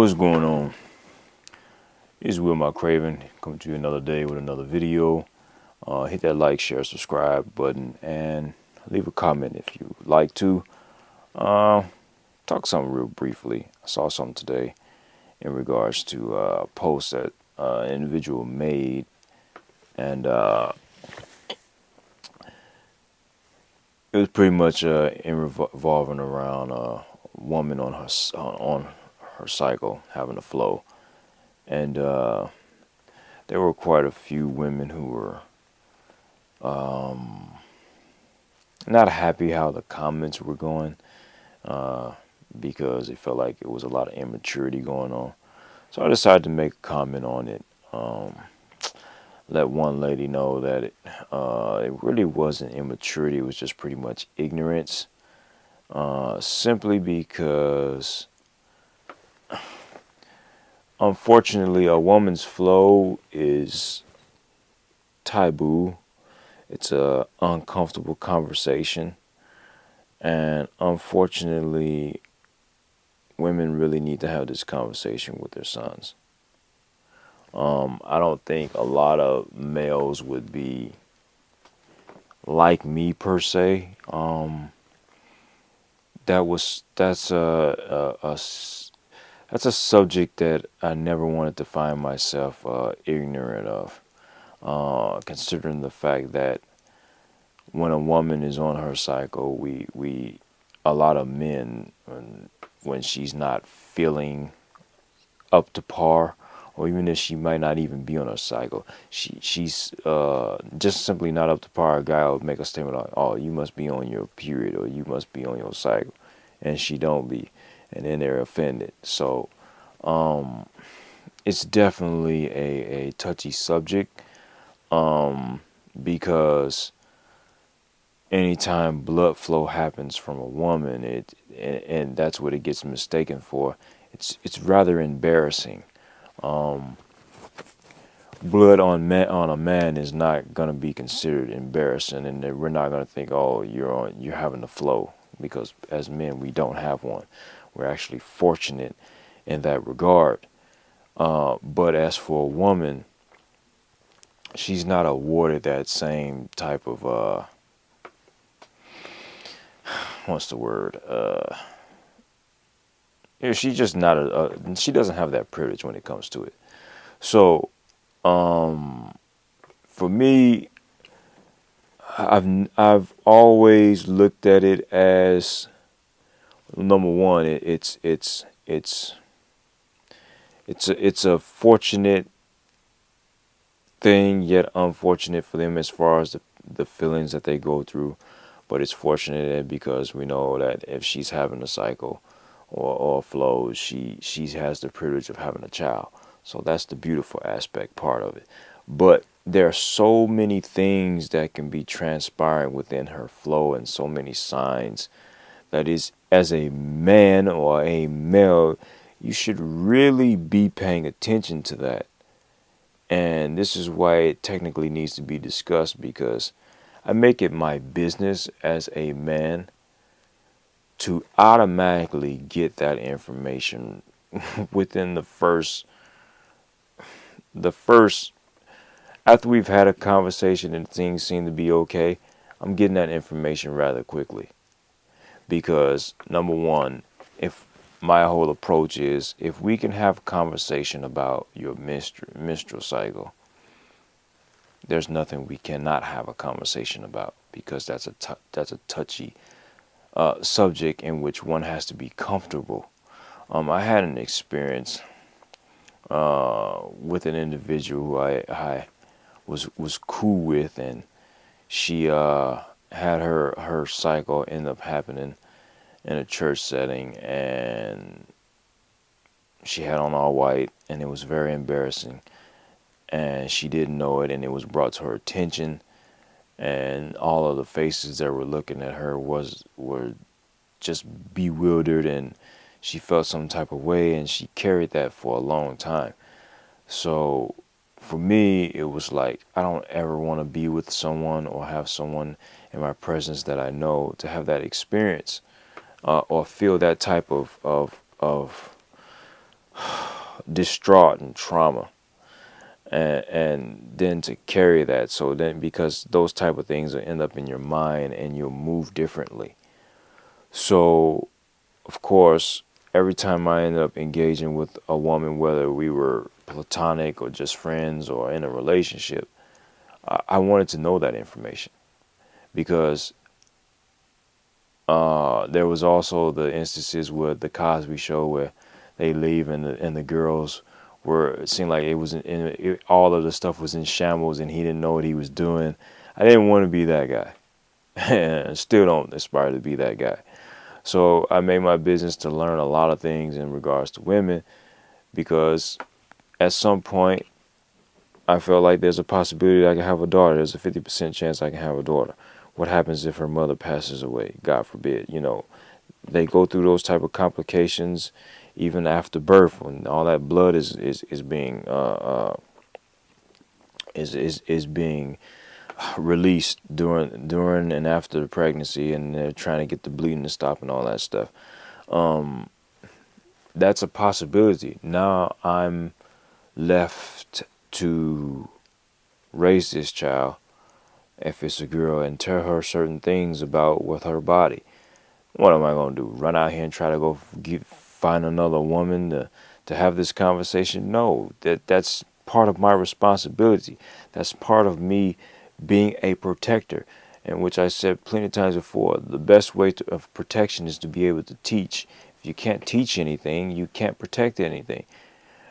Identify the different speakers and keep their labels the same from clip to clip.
Speaker 1: What's going on? It's Will My Craven coming to you another day with another video. Hit that like, share, subscribe button, and leave a comment if you would like to. Talk something real briefly. I saw something today in regards to a post that an individual made, and it was pretty much revolving around a woman on her cycle having a flow, and there were quite a few women who were not happy how the comments were going, uh, because it felt like it was a lot of immaturity going on. So I decided to make a comment on it. Let one lady know that it really wasn't immaturity, it was just pretty much ignorance. Simply because, unfortunately, a woman's flow is taboo. It's a uncomfortable conversation. And unfortunately, women really need to have this conversation with their sons. I don't think a lot of males would be like me per se. That's a subject that I never wanted to find myself ignorant of. Considering the fact that when a woman is on her cycle, we a lot of men, when she's not feeling up to par, or even if she might not even be on her cycle, she's just simply not up to par. A guy will make a statement like, "Oh, you must be on your period, or you must be on your cycle," and she don't be, and then they're offended. So it's definitely a touchy subject, because anytime blood flow happens from a woman, and that's what it gets mistaken for. It's rather embarrassing. Blood on a man is not gonna be considered embarrassing, and we're not gonna think, oh, you're having the flow, because as men we don't have one. We're actually fortunate in that regard. But as for a woman, she's not awarded that same type of what's the word? She's just not she doesn't have that privilege when it comes to it. So for me, I've always looked at it as, number one, it's a fortunate thing, yet unfortunate for them as far as the feelings that they go through. But it's fortunate because we know that if she's having a cycle or flow, she has the privilege of having a child. So that's the beautiful aspect part of it. But there are so many things that can be transpiring within her flow, and so many signs that is, as a man or a male, you should really be paying attention to that. And this is why it technically needs to be discussed, because I make it my business as a man to automatically get that information within the first after we've had a conversation and things seem to be okay. I'm getting that information rather quickly, because number one, if my whole approach is, if we can have a conversation about your menstrual cycle, there's nothing we cannot have a conversation about, because that's a touchy subject in which one has to be comfortable. I had an experience with an individual who I was cool with, and she had her cycle end up happening in a church setting, and she had on all white, and it was very embarrassing, and she didn't know it, and it was brought to her attention, and all of the faces that were looking at her were just bewildered, and she felt some type of way, and she carried that for a long time. So for me, it was like, I don't ever want to be with someone or have someone in my presence that I know to have that experience, or feel that type of distraught and trauma, and then to carry that. So then, because those type of things will end up in your mind and you'll move differently. So of course, every time I ended up engaging with a woman, whether we were platonic or just friends or in a relationship, I wanted to know that information, because there was also the instances with the Cosby Show where they leave and the girls were, it seemed like it was all of the stuff was in shambles and he didn't know what he was doing. I didn't want to be that guy, and still don't aspire to be that guy. So I made my business to learn a lot of things in regards to women, because at some point I felt like there's a possibility I can have a daughter. There's a 50% chance I can have a daughter. What happens if her mother passes away? God forbid. They go through those type of complications even after birth, when all that blood is being is being released during and after the pregnancy, and they're trying to get the bleeding to stop and all that stuff. That's a possibility. Now I'm left to raise this child, if it's a girl, and tell her certain things about with her body. What am I going to do? Run out here and try to go find another woman to have this conversation? No, that's part of my responsibility. That's part of me being a protector, in which I said plenty of times before, the best way of protection is to be able to teach. If you can't teach anything, you can't protect anything.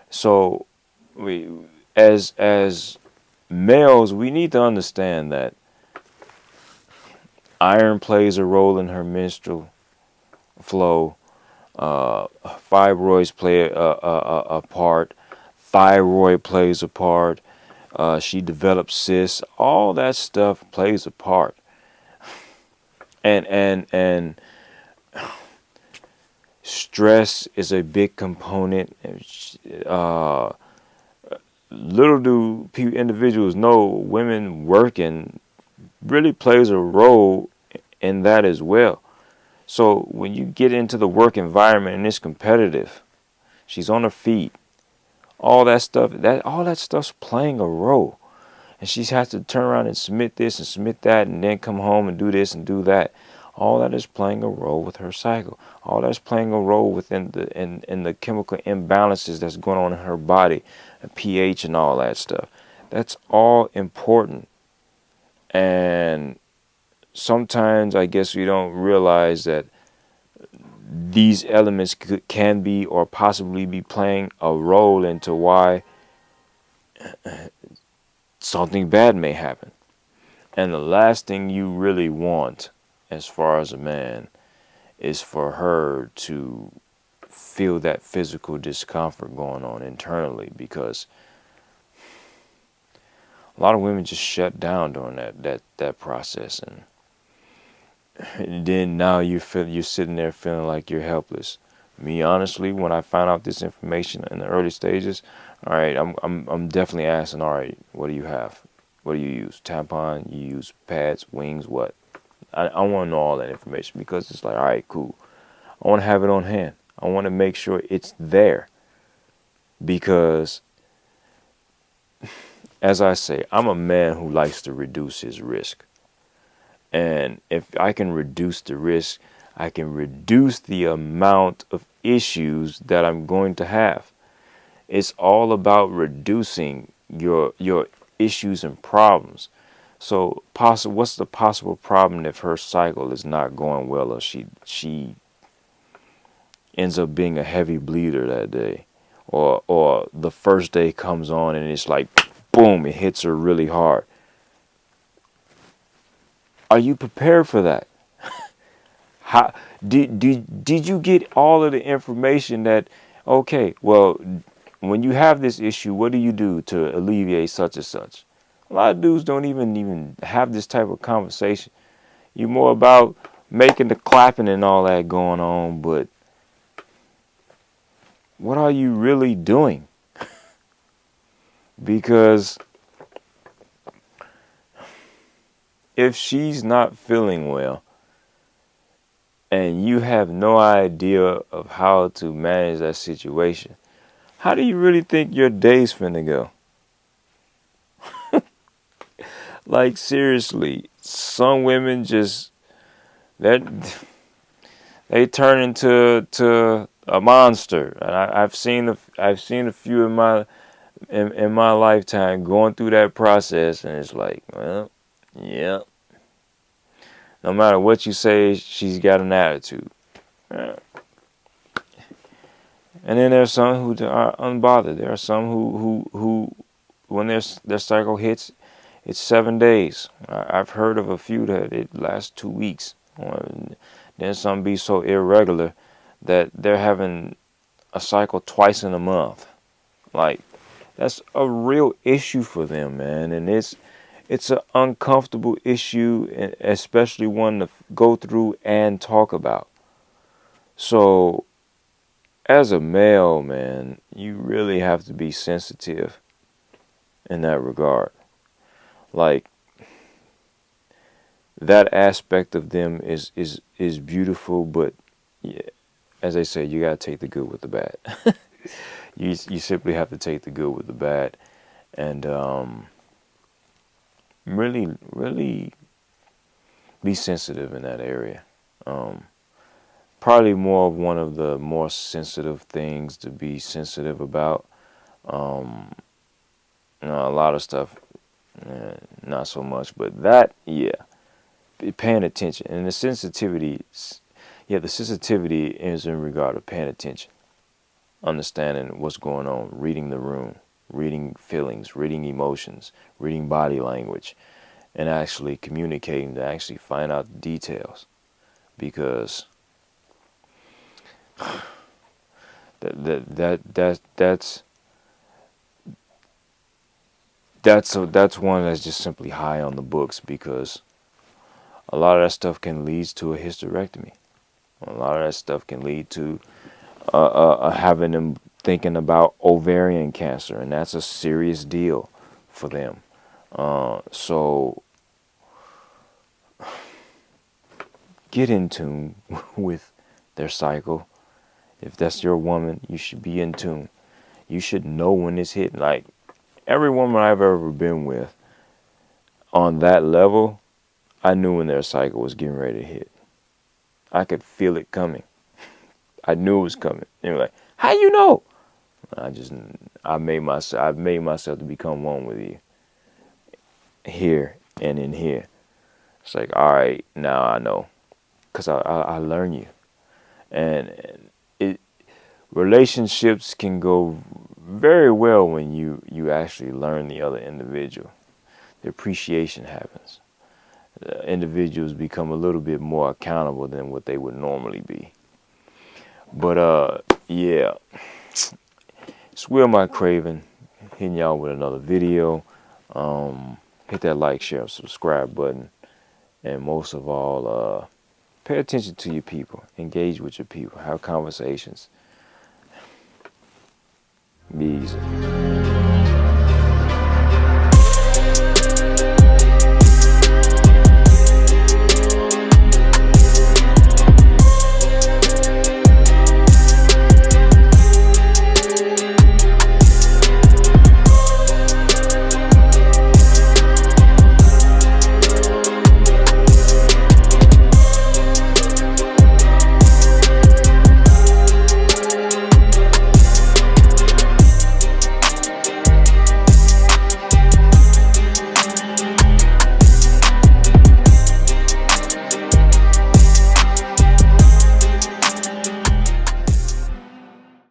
Speaker 1: So we, as males, we need to understand that iron plays a role in her menstrual flow. Fibroids play a part. Thyroid plays a part. She develops cysts. All that stuff plays a part. And stress is a big component. Little do individuals know, women working really plays a role in that as well. So when you get into the work environment and it's competitive, she's on her feet, all that stuff's playing a role. And she has to turn around and submit this and submit that, and then come home and do this and do that. All that is playing a role with her cycle. All that's playing a role within in the chemical imbalances that's going on in her body, and pH and all that stuff. That's all important. And sometimes I guess we don't realize that these elements can be or possibly be playing a role into why something bad may happen. And the last thing you really want, as far as a man, is for her to feel that physical discomfort going on internally, because a lot of women just shut down during that process, and then now you're sitting there feeling like you're helpless. Me, honestly, when I found out this information in the early stages, all right, I'm definitely asking, all right, what do you have? What do you use? Tampon? You use pads, wings, what? I want to know all that information, because it's like, all right, cool. I want to have it on hand. I want to make sure it's there, because, as I say, I'm a man who likes to reduce his risk. And if I can reduce the risk, I can reduce the amount of issues that I'm going to have. It's all about reducing your issues and problems. So what's the possible problem if her cycle is not going well, or she ends up being a heavy bleeder that day, or the first day comes on and it's like boom, it hits her really hard. Are you prepared for that? How did you get all of the information that, okay, well, when you have this issue, what do you do to alleviate such and such? A lot of dudes don't even have this type of conversation. You're more about making the clapping and all that going on, but what are you really doing? Because if she's not feeling well and you have no idea of how to manage that situation, how do you really think your day's finna go? Like, seriously, some women just, that they turn into a monster. And I've seen a few in my lifetime going through that process, and it's like, well, yeah. No matter what you say, she's got an attitude. And then there's some who are unbothered. There are some who when their cycle hits, it's 7 days. I've heard of a few that it lasts 2 weeks. Then some be so irregular that they're having a cycle twice in a month. Like, that's a real issue for them, man. And it's an uncomfortable issue, especially one to go through and talk about. So, as a male, man, you really have to be sensitive in that regard. Like, that aspect of them is beautiful, but yeah, as they say, you gotta take the good with the bad. You simply have to take the good with the bad, and really be sensitive in that area. Probably more of one of the more sensitive things to be sensitive about. A lot of stuff, not so much, but that, yeah, paying attention. And the sensitivity is in regard to paying attention, understanding what's going on, reading the room, reading feelings, reading emotions, reading body language, and actually communicating to actually find out the details. Because that's one that's just simply high on the books, because a lot of that stuff can lead to a hysterectomy. A lot of that stuff can lead to having them thinking about ovarian cancer, and that's a serious deal for them. So get in tune with their cycle. If that's your woman, you should be in tune. You should know when it's hitting. Like, every woman I've ever been with on that level, I knew when their cycle was getting ready to hit. I could feel it coming. I knew it was coming. They were like, "How you know?" I've made myself to become one with you, here and in here. It's like, all right, now I know, because I learn you, and relationships can go very well when you actually learn the other individual. The appreciation happens. Individuals become a little bit more accountable than what they would normally be. But yeah, it's Will Mike Craven, hitting y'all with another video. Hit that like, share, subscribe button, and most of all, pay attention to your people. Engage with your people. Have conversations. Be easy.